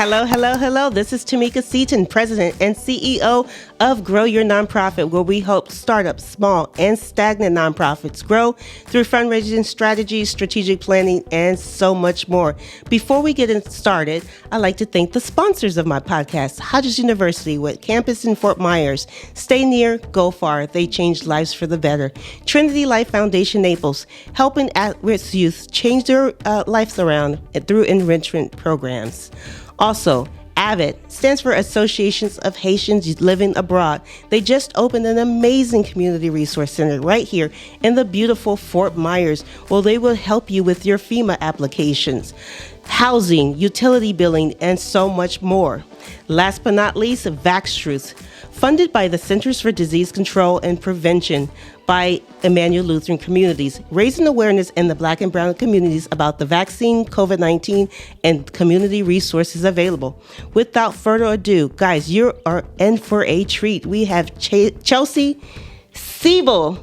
Hello, hello, hello. This is Tamika, Seaton, President and CEO of Grow Your Nonprofit, where we help startups, small and stagnant nonprofits grow through fundraising strategies, strategic planning, and so much more. Before we get started, I'd like to thank the sponsors of my podcast, Hodges University with campus in Fort Myers. Stay near, go far. They change lives for the better. Trinity Life Foundation Naples, helping at-risk youth change their lives around through enrichment programs. Also, AVID stands for Associations of Haitians Living Abroad. They just opened an amazing community resource center right here in the beautiful Fort Myers, where they will help you with your FEMA applications, housing, utility billing, and so much more. Last but not least, VaxTruth, funded by the Centers for Disease Control and Prevention by Emmanuel Lutheran Communities, raising awareness in the Black and Brown communities about the vaccine, COVID-19, and community resources available. Without further ado, guys, you are in for a treat. We have Chelsea Seibel,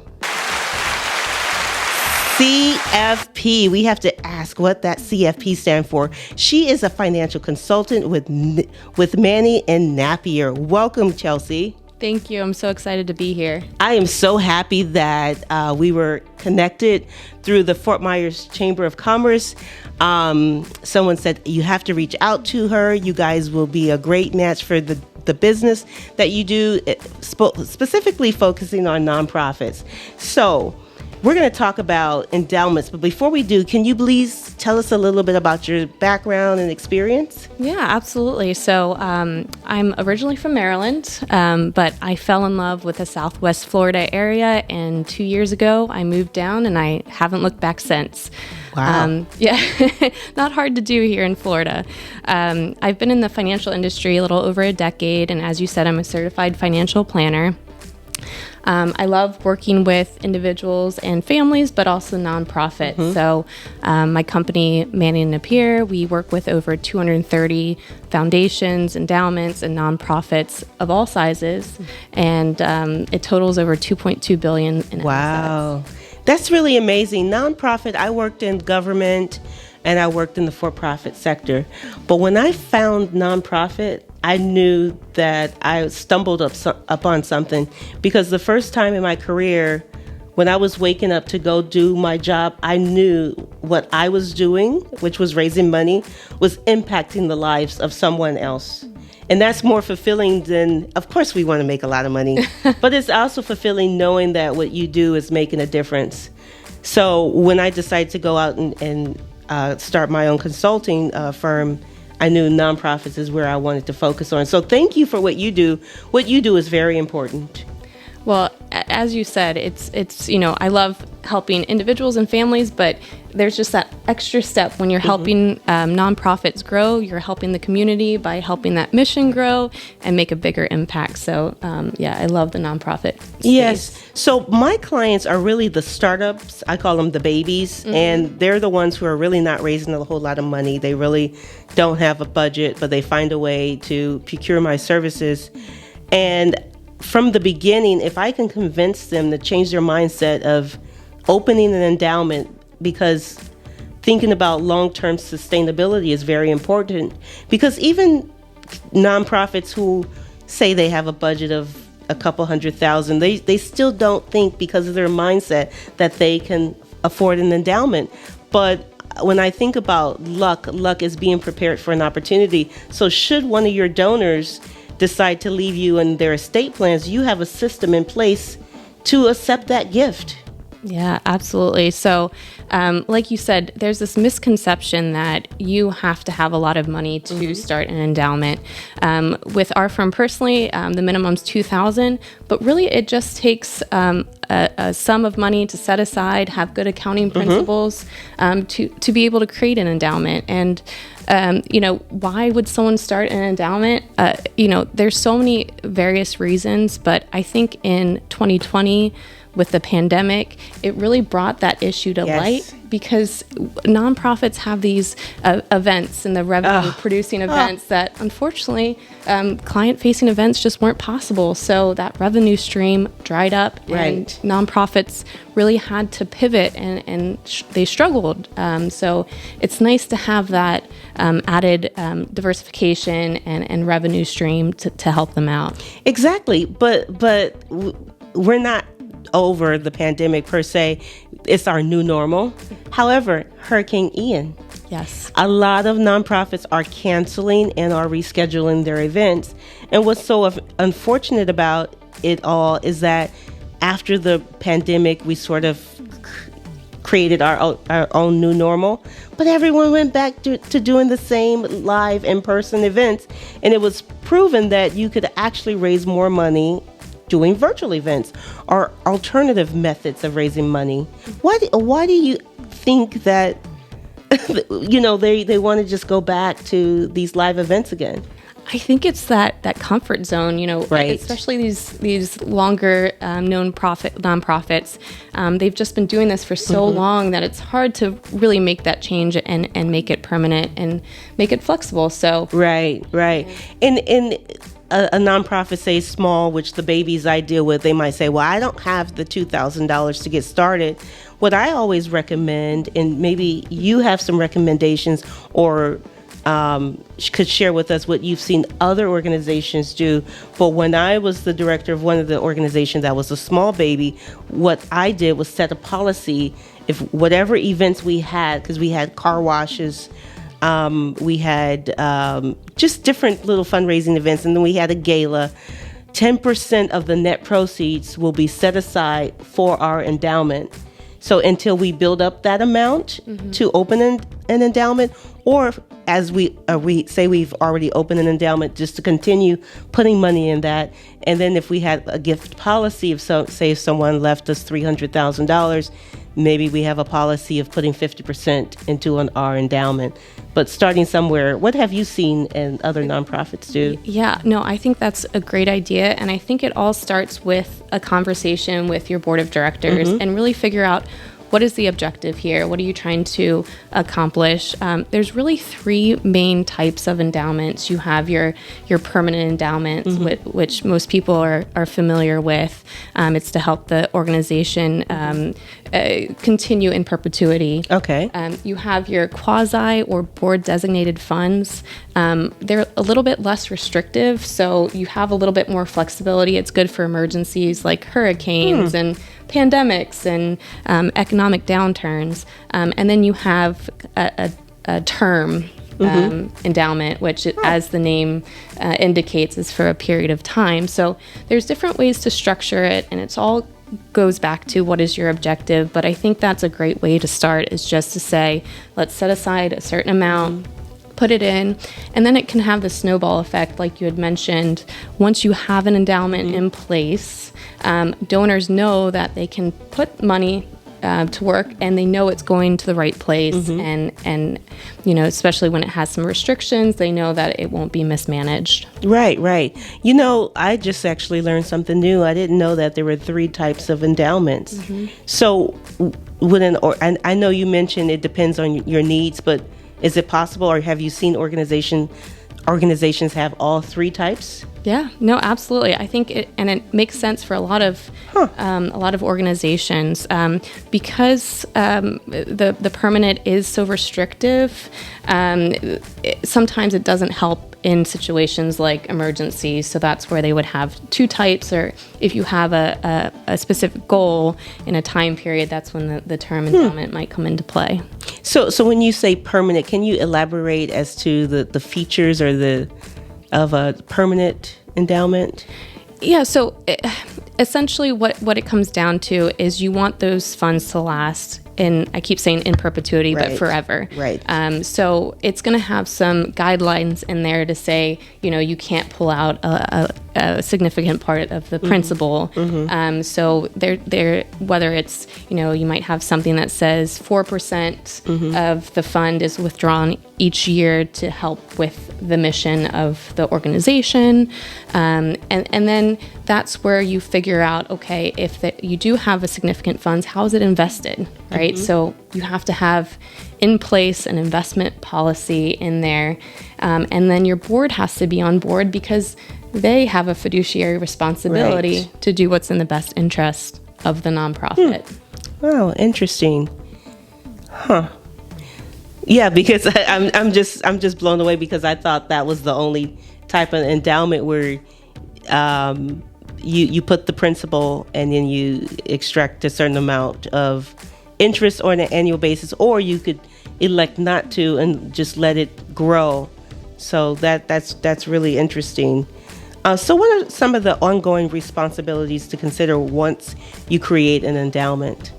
CFP. We have to ask what that CFP stands for. She is a financial consultant with Manning Napier. Welcome, Chelsea. Thank you. I'm so excited to be here. I am so happy that we were connected through the Fort Myers Chamber of Commerce. Someone said you have to reach out to her. You guys will be a great match for the business that you do, specifically focusing on nonprofits. So we're going to talk about endowments, but before we do, can you please tell us a little bit about your background and experience? Yeah, absolutely. So I'm originally from Maryland, but I fell in love with the Southwest Florida area, and 2 years ago I moved down, and I haven't looked back since. Wow. Yeah, not hard to do here in Florida. I've been in the financial industry a little over a decade, and as you said, I'm a certified financial planner. I love working with individuals and families, but also nonprofits. Mm-hmm. So my company, Manning Napier, we work with over 230 foundations, endowments, and nonprofits of all sizes. And it totals over $2.2 billion in Wow. assets. That's really amazing. Nonprofit, I worked in government and I worked in the for-profit sector. But when I found nonprofit, I knew that I stumbled upon something, because the first time in my career, when I was waking up to go do my job, I knew what I was doing, which was raising money, was impacting the lives of someone else. And that's more fulfilling than, of course, we want to make a lot of money, but it's also fulfilling knowing that what you do is making a difference. So when I decided to go out and start my own consulting firm, I knew nonprofits is where I wanted to focus on. So thank you for what you do. What you do is very important. Well, as you said, it's I love helping individuals and families, but there's just that extra step when you're helping nonprofits grow. You're helping the community by helping that mission grow and make a bigger impact. So, I love the nonprofit space. Yes. So my clients are really the startups. I call them the babies, and they're the ones who are really not raising a whole lot of money. They really don't have a budget, but they find a way to procure my services. And from the beginning, if I can convince them to change their mindset of opening an endowment, because thinking about long-term sustainability is very important, because even nonprofits who say they have a budget of a couple $100,000, they still don't think, because of their mindset, that they can afford an endowment. But when I think about luck is being prepared for an opportunity. So should one of your donors decide to leave you in their estate plans, you have a system in place to accept that gift. Yeah, absolutely. So, like you said, there's this misconception that you have to have a lot of money to start an endowment. With our firm personally, the minimum's $2,000, but really it just takes a sum of money to set aside, have good accounting principles, to be able to create an endowment. And why would someone start an endowment? There's so many various reasons, but I think in 2020, with the pandemic, it really brought that issue to light, because nonprofits have these events and the revenue producing events that unfortunately client-facing events just weren't possible. So that revenue stream dried up, and nonprofits really had to pivot, and they struggled. So it's nice to have that added diversification and revenue stream to help them out. Exactly, but we're not over the pandemic per se. It's our new normal. However, Hurricane Ian. Yes. A lot of nonprofits are canceling and are rescheduling their events. And what's so unfortunate about it all is that after the pandemic, we sort of created our own new normal, but everyone went back to doing the same live in-person events. And it was proven that you could actually raise more money doing virtual events or alternative methods of raising money. Why do you think that they want to just go back to these live events again? I think it's that comfort zone, especially these longer known nonprofits. They've just been doing this for so long that it's hard to really make that change and make it permanent and make it flexible. So right. And a nonprofit, say small, which the babies I deal with, they might say, well, I don't have the $2,000 to get started. What I always recommend, and maybe you have some recommendations or could share with us what you've seen other organizations do. But when I was the director of one of the organizations that was a small baby, what I did was set a policy. If whatever events we had, because we had car washes, we had just different little fundraising events, and then we had a gala. 10% of the net proceeds will be set aside for our endowment. So until we build up that amount to open an endowment, or as we say we've already opened an endowment, just to continue putting money in that. And then if we had a gift policy, if someone left us $300,000, maybe we have a policy of putting 50% into our endowment. But starting somewhere, what have you seen and other nonprofits do? Yeah, no, I think that's a great idea. And I think it all starts with a conversation with your board of directors and really figure out, what is the objective here? What are you trying to accomplish? There's really three main types of endowments. You have your permanent endowments, which most people are familiar with. It's to help the organization continue in perpetuity. Okay. You have your quasi or board designated funds. They're a little bit less restrictive, so you have a little bit more flexibility. It's good for emergencies like hurricanes and pandemics and economic downturns. And then you have a term endowment, which, as the name indicates, is for a period of time. So there's different ways to structure it, and it's all goes back to what is your objective. But I think that's a great way to start, is just to say, let's set aside a certain amount, put it in, and then it can have the snowball effect, like you had mentioned. Once you have an endowment in place, donors know that they can put money to work, and they know it's going to the right place. And especially when it has some restrictions, they know that it won't be mismanaged. Right. I just actually learned something new. I didn't know that there were three types of endowments. So and I know you mentioned it depends on your needs, but is it possible, or have you seen organizations have all three types? Yeah, no, absolutely. I think it makes sense for a lot of organizations, because the permanent is so restrictive. Sometimes it doesn't help in situations like emergencies, so that's where they would have two types. Or if you have a specific goal in a time period, that's when the term endowment might come into play. So when you say permanent, can you elaborate as to the features of a permanent endowment? Yeah, so essentially what it comes down to is you want those funds to last I keep saying in perpetuity, but forever. Right. So it's going to have some guidelines in there to say, you can't pull out a significant part of the principal. So they're whether it's, you might have something that says 4% of the fund is withdrawn each year to help with the mission of the organization. And then that's where you figure out, okay, if you do have a significant funds, how is it invested, right? So you have to have in place an investment policy in there. And then your board has to be on board because they have a fiduciary responsibility to do what's in the best interest of the nonprofit. Oh, interesting. Huh. Yeah, because I'm just blown away because I thought that was the only type of endowment where you put the principal and then you extract a certain amount of interest on an annual basis, or you could elect not to and just let it grow. So that's really interesting. So what are some of the ongoing responsibilities to consider once you create an endowment?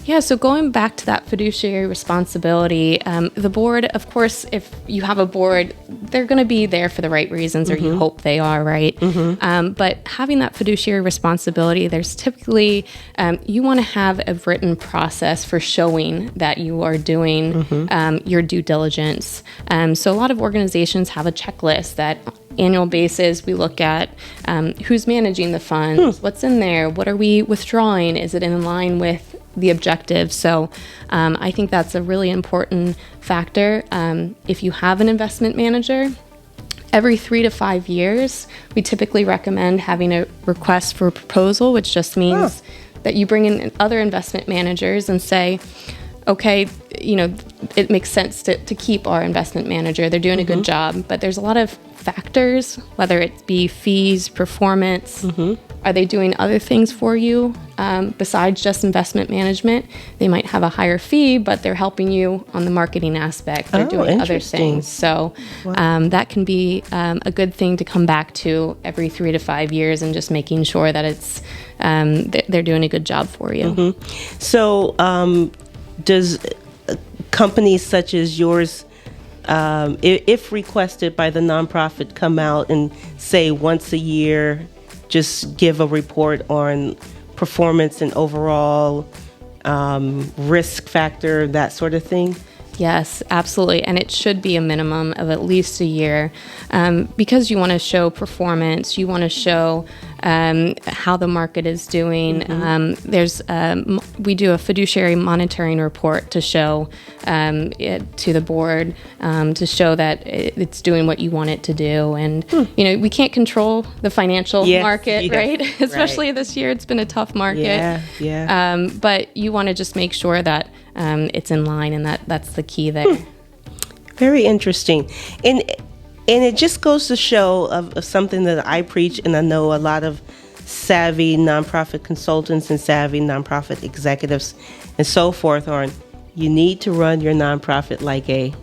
Yeah, so going back to that fiduciary responsibility, the board, of course, if you have a board, they're going to be there for the right reasons, or you hope they are, right? But having that fiduciary responsibility, there's typically, you want to have a written process for showing that you are doing your due diligence. So a lot of organizations have a checklist that annual basis, we look at who's managing the funds, what's in there, what are we withdrawing, is it in line with the objective? So I think that's a really important factor. If you have an investment manager, every 3 to 5 years, we typically recommend having a request for proposal, which just means that you bring in other investment managers and say, okay, it makes sense to keep our investment manager. They're doing a good job, but there's a lot of factors, whether it be fees, performance. Are they doing other things for you besides just investment management? They might have a higher fee, but they're helping you on the marketing aspect. They're doing other things. So that can be a good thing to come back to every 3 to 5 years and just making sure that it's they're doing a good job for you. So does companies such as yours, if requested by the nonprofit, come out and say once a year, just give a report on performance and overall risk factor, that sort of thing? Yes, absolutely. And it should be a minimum of at least a year because you want to show performance. You want to show how the market is doing. We do a fiduciary monitoring report to show it to the board to show that it's doing what you want it to do. And, we can't control the financial market, right? Especially this year, it's been a tough market. But you want to just make sure that it's in line, and that's the key there. Very interesting. And it just goes to show of something that I preach, and I know a lot of savvy nonprofit consultants and savvy nonprofit executives and so forth on. You need to run your nonprofit like a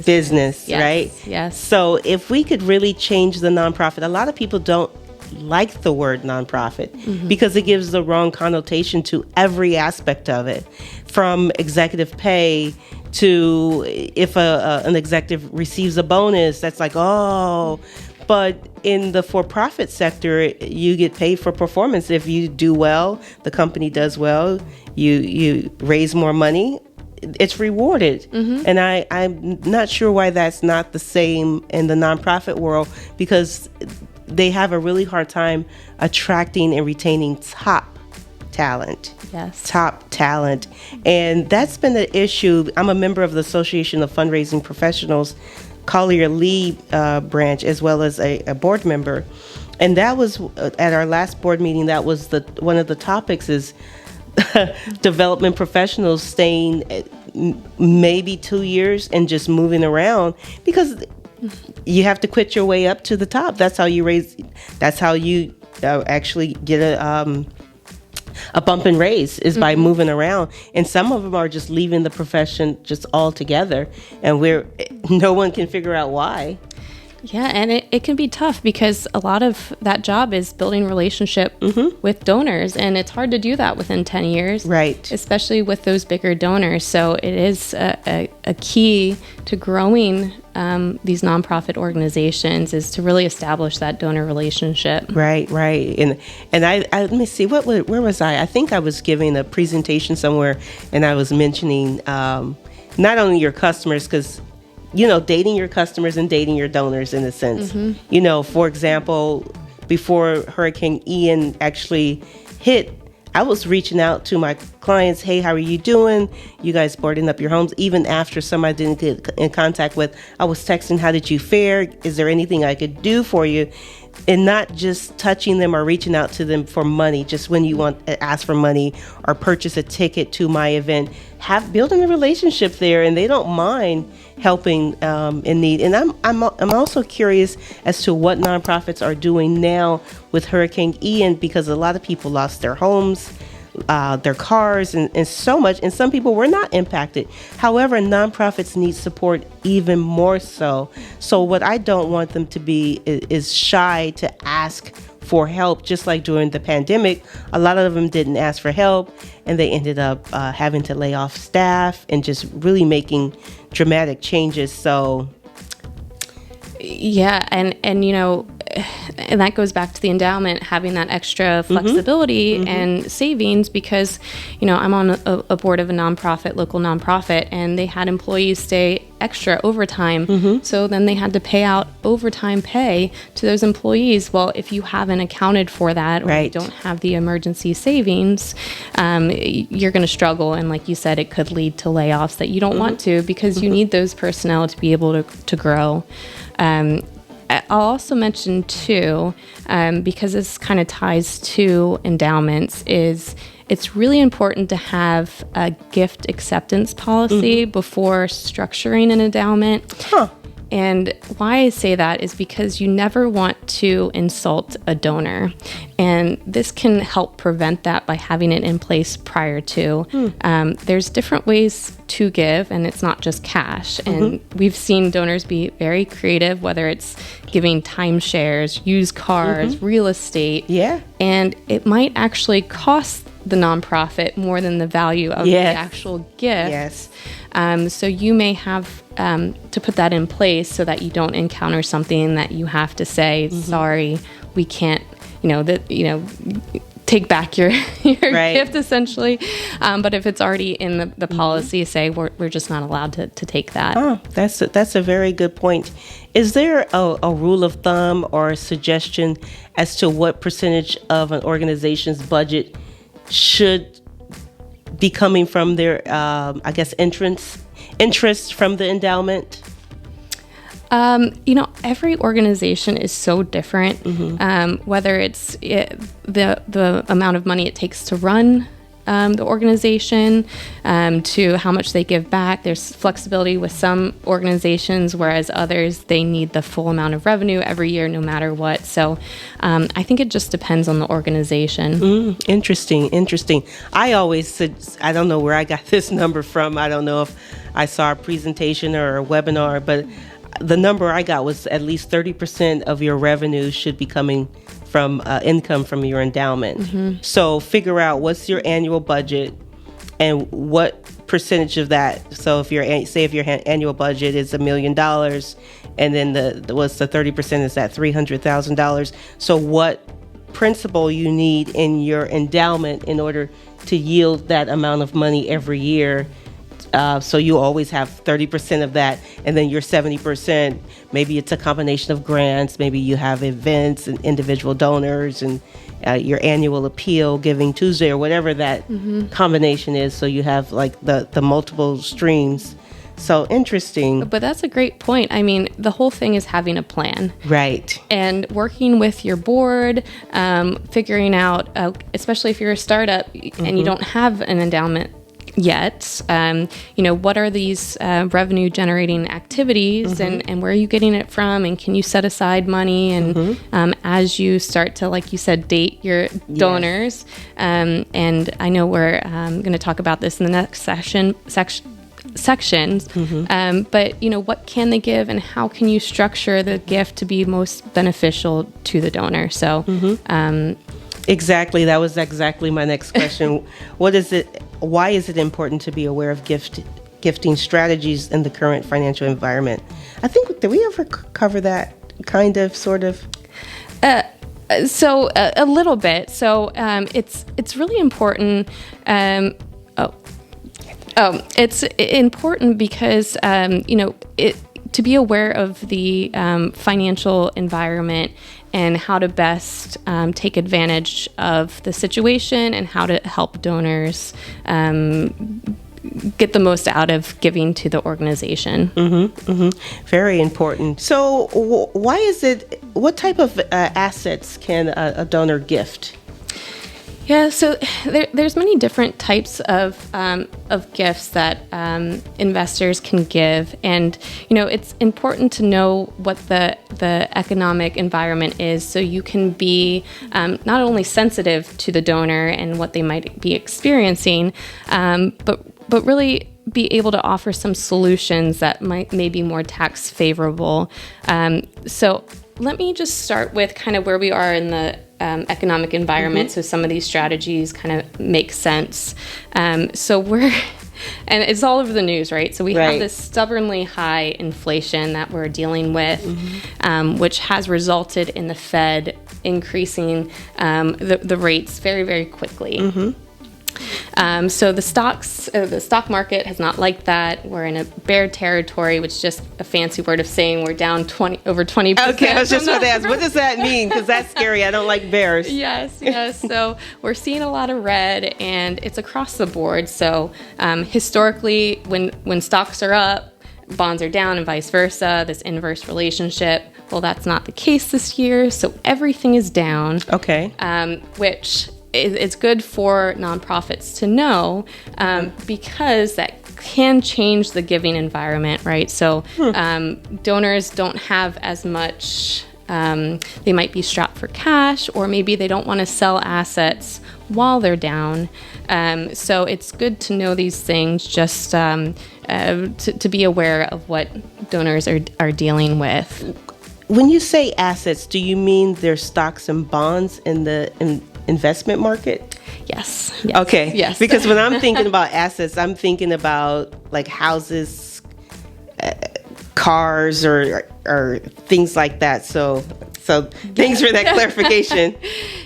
business, right? Yes. So if we could really change the nonprofit, a lot of people don't like the word nonprofit because it gives the wrong connotation to every aspect of it, from executive pay to if an executive receives a bonus, that's like, oh. But in the for-profit sector, you get paid for performance. If you do well, the company does well, you raise more money, it's rewarded. And I'm not sure why that's not the same in the nonprofit world, because they have a really hard time attracting and retaining top talent. Top talent. And that's been the issue. I'm a member of the Association of Fundraising Professionals, Collier Lee branch, as well as a board member. And that was at our last board meeting, that was one of the topics is development professionals staying maybe 2 years and just moving around, because you have to quit your way up to the top. That's how you actually get a bump and raise, is by moving around. And some of them are just leaving the profession just altogether, and no one can figure out why. Yeah, and it can be tough because a lot of that job is building relationship with donors, and it's hard to do that within 10 years. Right. Especially with those bigger donors. So it is a key to growing these nonprofit organizations is to really establish that donor relationship. Right. And I let me see, where was I? I think I was giving a presentation somewhere, and I was mentioning not only your customers, because dating your customers and dating your donors in a sense. For example, before Hurricane Ian actually hit, I was reaching out to my clients. Hey, how are you doing? You guys boarding up your homes? Even after some I didn't get in contact with, I was texting, how did you fare? Is there anything I could do for you? And not just touching them or reaching out to them for money, just when you want to ask for money or purchase a ticket to my event, building a relationship there, and they don't mind helping in need. And I'm also curious as to what nonprofits are doing now with Hurricane Ian, because a lot of people lost their homes, their cars, and so much. And some people were not impacted. However, nonprofits need support even more so. So what I don't want them to be is shy to ask for help. Just like during the pandemic, a lot of them didn't ask for help, and they ended up having to lay off staff and just really making dramatic changes. So yeah, and and that goes back to the endowment having that extra flexibility and savings, because I'm on a board of a local nonprofit, and they had employees stay extra overtime. So then they had to pay out overtime pay to those employees. Well, if you haven't accounted for that, or you don't have the emergency savings, you're going to struggle. And like you said, it could lead to layoffs that you don't want to, because you need those personnel to be able to grow. I'll also mention too, because this kind of ties to endowments, is it's really important to have a gift acceptance policy before structuring an endowment. And why I say that is because you never want to insult a donor. And this can help prevent that by having it in place prior to. There's different ways to give, and it's not just cash. And we've seen donors be very creative, whether it's giving timeshares, used cars, real estate. Yeah. And it might actually cost the nonprofit more than the value of the actual gift. Yes. So you may have to put that in place so that you don't encounter something that you have to say, sorry, we can't, take back your gift, essentially. But if it's already in the policy, say we're just not allowed to take that. Oh, that's a very good point. Is there a rule of thumb or a suggestion as to what percentage of an organization's budget should be coming from their, interest from the endowment? Every organization is so different, whether it's the amount of money it takes to run the organization, to how much they give back. There's flexibility with some organizations, whereas others, they need the full amount of revenue every year, no matter what. So I think it just depends on the organization. Interesting. I always said, I don't know where I got this number from. I don't know if I saw a presentation or a webinar, but the number I got was at least 30% of your revenue should be coming from income from your endowment. So figure out what's your annual budget and what percentage of that. So if your annual budget is $1 million, and then what's the 30% is that $300,000. So what principal you need in your endowment in order to yield that amount of money every year. So you always have 30% of that, and then your 70%, maybe it's a combination of grants, maybe you have events and individual donors and your annual appeal, Giving Tuesday, or whatever that combination is. So you have like the multiple streams. So interesting. But that's a great point. I mean, the whole thing is having a plan. Right. And working with your board, figuring out, especially if you're a startup and you don't have an endowment yet, what are these revenue generating activities, and where are you getting it from, and can you set aside money, and as you start to, like you said, date your donors, and I know we're going to talk about this in the next section sections. But, what can they give and how can you structure the gift to be most beneficial to the donor? So, exactly. That was exactly my next question. Why is it important to be aware of gifting strategies in the current financial environment? I think, did we ever cover that kind of, sort of? So a little bit. So it's really important. It's important because to be aware of the financial environment and how to best take advantage of the situation and how to help donors get the most out of giving to the organization. Very important. So what type of assets can a donor gift? Yeah, so there's many different types of gifts that investors can give, and it's important to know what the economic environment is, so you can be not only sensitive to the donor and what they might be experiencing, but really be able to offer some solutions that may be more tax favorable. So let me just start with kind of where we are in the economic environment, so some of these strategies kind of make sense. So and it's all over the news, right? So we have this stubbornly high inflation that we're dealing with, which has resulted in the Fed increasing the rates very, very quickly. So the stock market has not liked that. We're in a bear territory, which is just a fancy word of saying we're down over 20%. Okay, I was just about to ask, what does that mean? Because that's scary. I don't like bears. Yes. So we're seeing a lot of red, and it's across the board. So historically, when stocks are up, bonds are down, and vice versa. This inverse relationship. Well, that's not the case this year. So everything is down. Okay. Which it's good for nonprofits to know, because that can change the giving environment, right? So donors don't have as much, they might be strapped for cash, or maybe they don't want to sell assets while they're down. So it's good to know these things, just to be aware of what donors are dealing with. When you say assets, do you mean their stocks and bonds in the investment market? Yes. Okay. Yes. Because when I'm thinking about assets, I'm thinking about like houses, cars, or things like that. So thanks for that clarification.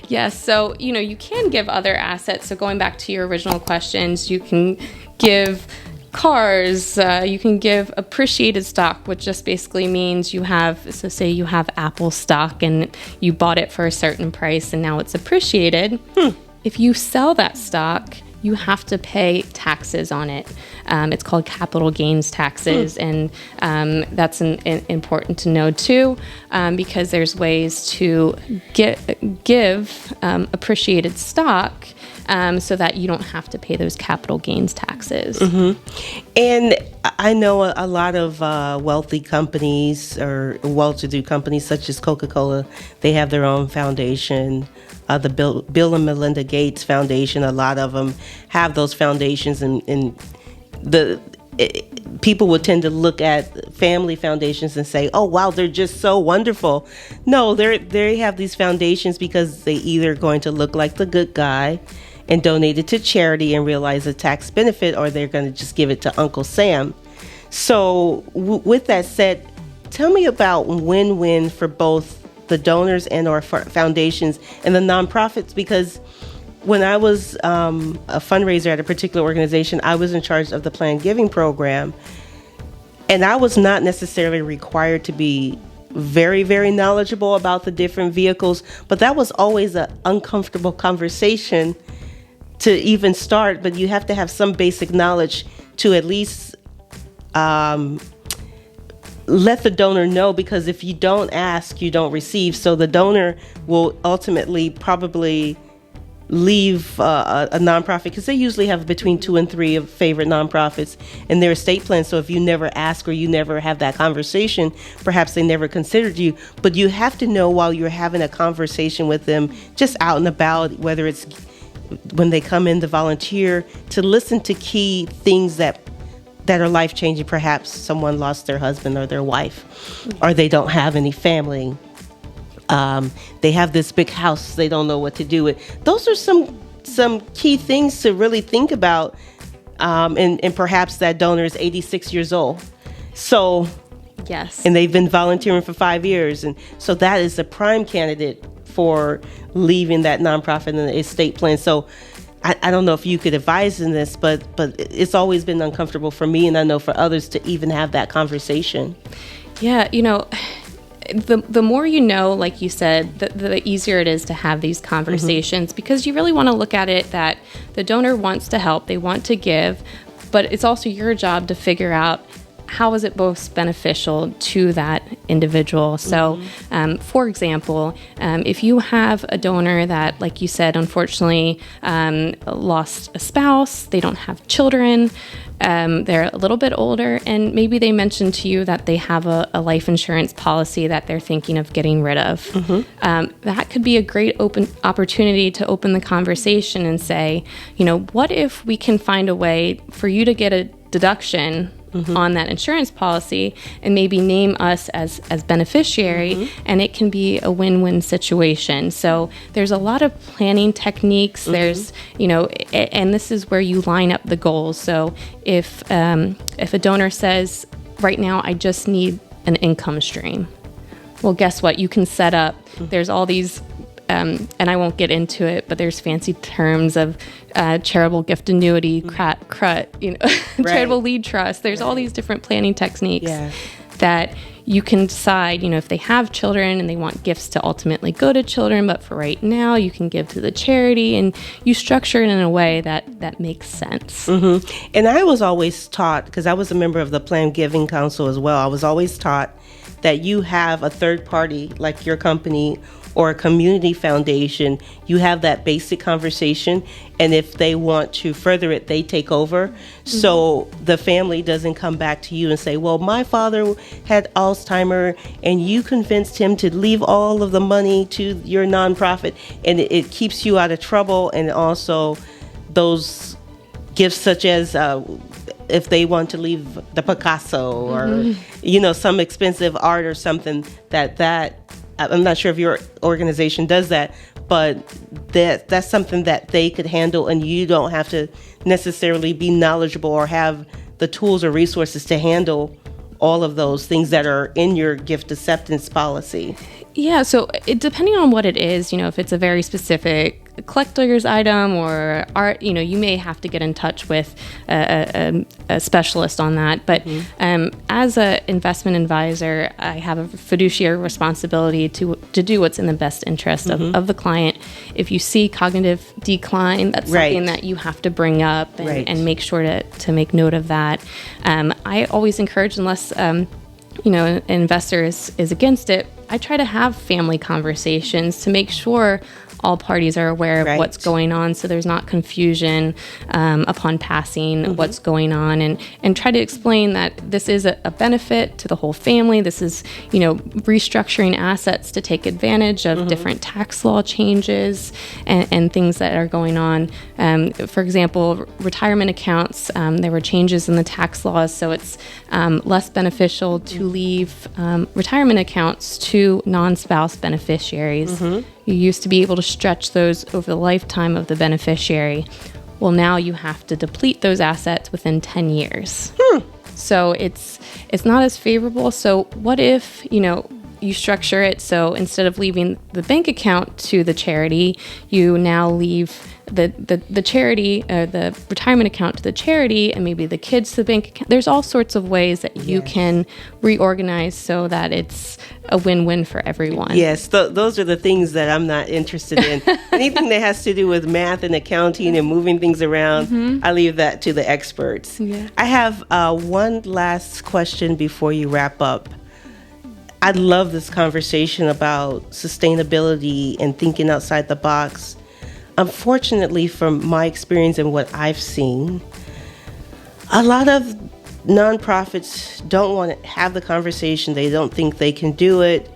Yes. So, you can give other assets. So going back to your original questions, you can give cars, you can give appreciated stock, which just basically means say you have Apple stock and you bought it for a certain price and now it's appreciated. If you sell that stock, you have to pay taxes on it. It's called capital gains taxes, and that's important to know too, because there's ways to give appreciated stock so that you don't have to pay those capital gains taxes. And I know a lot of wealthy companies or well-to-do companies such as Coca-Cola, they have their own foundation. The Bill and Melinda Gates Foundation, a lot of them have those foundations, and people would tend to look at family foundations and say, oh, wow, they're just so wonderful. No, they have these foundations because they either going to look like the good guy and donate it to charity and realize a tax benefit, or they're going to just give it to Uncle Sam. So with that said, tell me about win-win for both the donors and or foundations and the nonprofits, because when I was a fundraiser at a particular organization, I was in charge of the planned giving program, and I was not necessarily required to be very, very knowledgeable about the different vehicles, but that was always an uncomfortable conversation to even start. But you have to have some basic knowledge to at least let the donor know, because if you don't ask, you don't receive. So the donor will ultimately probably leave a nonprofit, because they usually have between 2 and 3 of favorite nonprofits in their estate plan. So if you never ask or you never have that conversation, perhaps they never considered you. But you have to know while you're having a conversation with them, just out and about, whether it's when they come in to volunteer, to listen to key things that that are life-changing. Perhaps someone lost their husband or their wife, or they don't have any family. They have this big house, they don't know what to do with. Those are some key things to really think about. And perhaps that donor is 86 years old. So, yes. And they've been volunteering for 5 years. And so that is a prime candidate for leaving that nonprofit and the estate plan. So I don't know if you could advise in this, but it's always been uncomfortable for me, and I know for others, to even have that conversation. Yeah, the more you know, like you said, the easier it is to have these conversations, because you really want to look at it that the donor wants to help, they want to give, but it's also your job to figure out how is it most beneficial to that individual. So, for example, if you have a donor that, like you said, unfortunately lost a spouse, they don't have children, they're a little bit older, and maybe they mentioned to you that they have a life insurance policy that they're thinking of getting rid of. That could be a great opportunity to open the conversation and say, what if we can find a way for you to get a deduction on that insurance policy, and maybe name us as beneficiary, and it can be a win-win situation. So there's a lot of planning techniques. There's, and this is where you line up the goals. So if a donor says, right now I just need an income stream, well, guess what? You can set up, there's all these and I won't get into it, but there's fancy terms of charitable gift annuity, CRUT, charitable lead trust. There's all these different planning techniques that you can decide, if they have children and they want gifts to ultimately go to children, but for right now you can give to the charity, and you structure it in a way that makes sense. And I was always taught, because I was a member of the Planned Giving Council as well, I was always taught that you have a third party like your company or a community foundation, you have that basic conversation, and if they want to further it, they take over. So the family doesn't come back to you and say, well, my father had Alzheimer's and you convinced him to leave all of the money to your nonprofit, and it keeps you out of trouble. And also those gifts such as if they want to leave the Picasso or some expensive art or something, that I'm not sure if your organization does that, but that's something that they could handle, and you don't have to necessarily be knowledgeable or have the tools or resources to handle all of those things that are in your gift acceptance policy. Yeah, so depending on what it is, if it's a very specific collector's item or art, you may have to get in touch with a specialist on that. But as an investment advisor, I have a fiduciary responsibility to do what's in the best interest of the client. If you see cognitive decline, that's something that you have to bring up and make sure to make note of that. I always encourage, unless an investor is against it, I try to have family conversations to make sure all parties are aware of what's going on, so there's not confusion upon passing what's going on, and try to explain that this is a benefit to the whole family. This is, restructuring assets to take advantage of different tax law changes and things that are going on. For example, retirement accounts, there were changes in the tax laws, so it's less beneficial to leave retirement accounts to non-spouse beneficiaries. You used to be able to stretch those over the lifetime of the beneficiary. Well, now you have to deplete those assets within 10 years. So it's not as favorable. So what if, you structure it so instead of leaving the bank account to the charity, you now leave the charity, the retirement account to the charity, and maybe the kids to the bank account. There's all sorts of ways that you can reorganize so that it's a win-win for everyone. Yes, those are the things that I'm not interested in. Anything that has to do with math and accounting and moving things around, I leave that to the experts. I have one last question before you wrap up. I love this conversation about sustainability and thinking outside the box. Unfortunately, from my experience and what I've seen, a lot of nonprofits don't want to have the conversation. They don't think they can do it.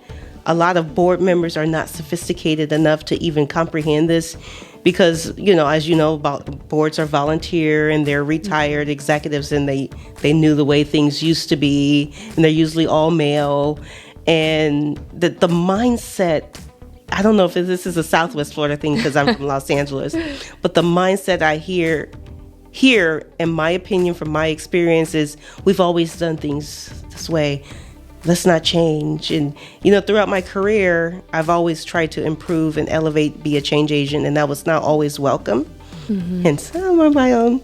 A lot of board members are not sophisticated enough to even comprehend this. because, as you know, boards are volunteer and they're retired executives, and they knew the way things used to be, and they're usually all male. And the mindset, I don't know if this is a Southwest Florida thing because I'm from Los Angeles, but the mindset I hear here, in my opinion, from my experience, is we've always done things this way. Let's not change. And, throughout my career, I've always tried to improve and elevate, be a change agent, and that was not always welcome. Hence, I'm on my own.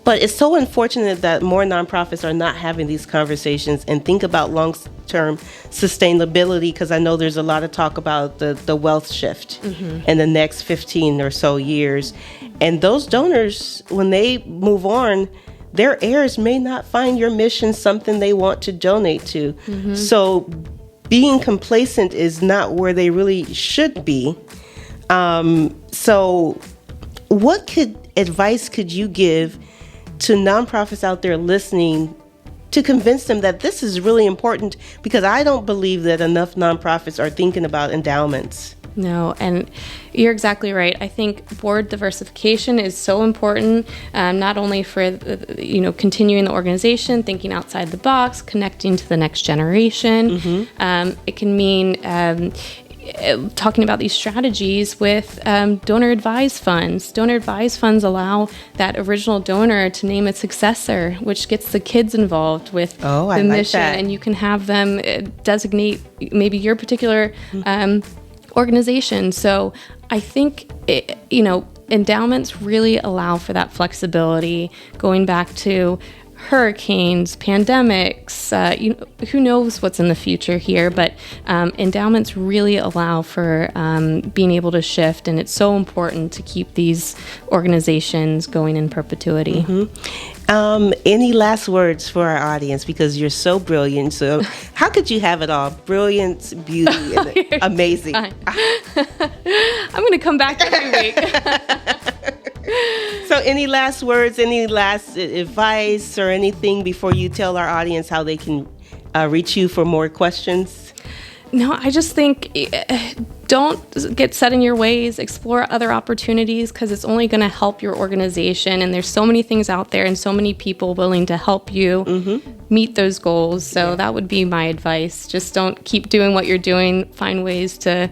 But it's so unfortunate that more nonprofits are not having these conversations and think about long-term sustainability, because I know there's a lot of talk about the wealth shift in the next 15 or so years. And those donors, when they move on, their heirs may not find your mission something they want to donate to. So being complacent is not where they really should be. So what advice could you give to nonprofits out there listening to convince them that this is really important? Because I don't believe that enough nonprofits are thinking about endowments. No, and you're exactly right. I think board diversification is so important, not only for continuing the organization, thinking outside the box, connecting to the next generation. It can mean talking about these strategies with donor advised funds. Donor advised funds allow that original donor to name a successor, which gets the kids involved with the mission, and you can have them designate maybe your particular organization. So I think endowments really allow for that flexibility, going back to hurricanes, pandemics, who knows what's in the future here, but endowments really allow for being able to shift, and it's so important to keep these organizations going in perpetuity. Any last words for our audience, because you're so brilliant. So how could you have it all? Brilliance, beauty, and amazing. I'm going to come back every week. So any last words, any last advice or anything before you tell our audience how they can reach you for more questions? No, I just think don't get set in your ways. Explore other opportunities, because it's only going to help your organization. And there's so many things out there and so many people willing to help you meet those goals. So that would be my advice. Just don't keep doing what you're doing. Find ways to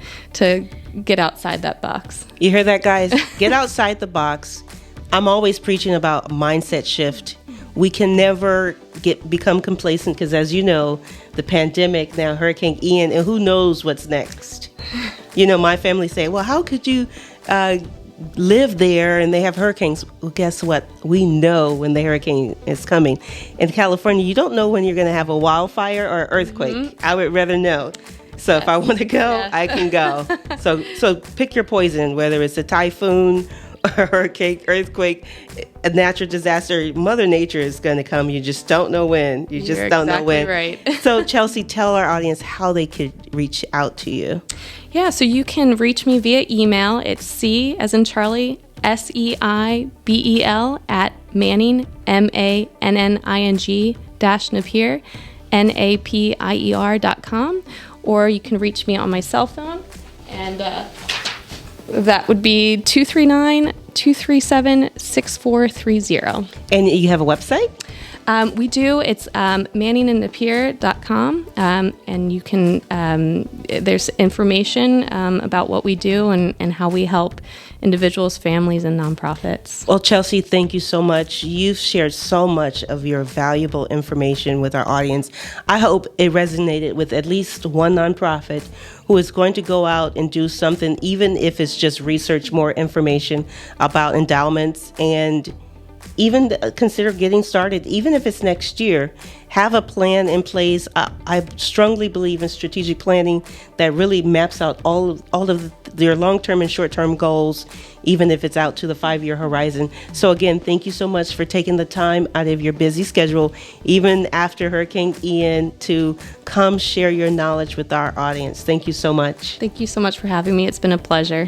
get outside that box. You hear that, guys? Get outside the box. I'm always preaching about mindset shift. We can never become complacent, because, as you know, the pandemic, now Hurricane Ian, and who knows what's next. My family say, well, how could you live there and they have hurricanes? Well, guess what? We know when the hurricane is coming. In California, you don't know when you're going to have a wildfire or earthquake. I would rather know. So if I want to go, I can go. So pick your poison, whether it's a typhoon, a hurricane, earthquake, a natural disaster. Mother Nature is going to come. You just don't know when. You just don't know when. Right. So Chelsea, tell our audience how they could reach out to you. Yeah, so you can reach me via email. It's C as in Charlie, SEIBEL at Manning, MANNING Napier, NAPIER.com. Or you can reach me on my cell phone, and that would be 239-237-6430. And you have a website? We do. It's manningandnapier.com, and you can, there's information about what we do and how we help individuals, families, and nonprofits. Well, Chelsea, thank you so much. You've shared so much of your valuable information with our audience. I hope it resonated with at least one nonprofit who is going to go out and do something, even if it's just research more information about endowments, and even consider getting started, even if it's next year. Have a plan in place. I strongly believe in strategic planning that really maps out all of their long-term and short-term goals, even if it's out to the 5-year horizon. So again, thank you so much for taking the time out of your busy schedule, even after Hurricane Ian, to come share your knowledge with our audience. Thank you so much. Thank you so much for having me. It's been a pleasure.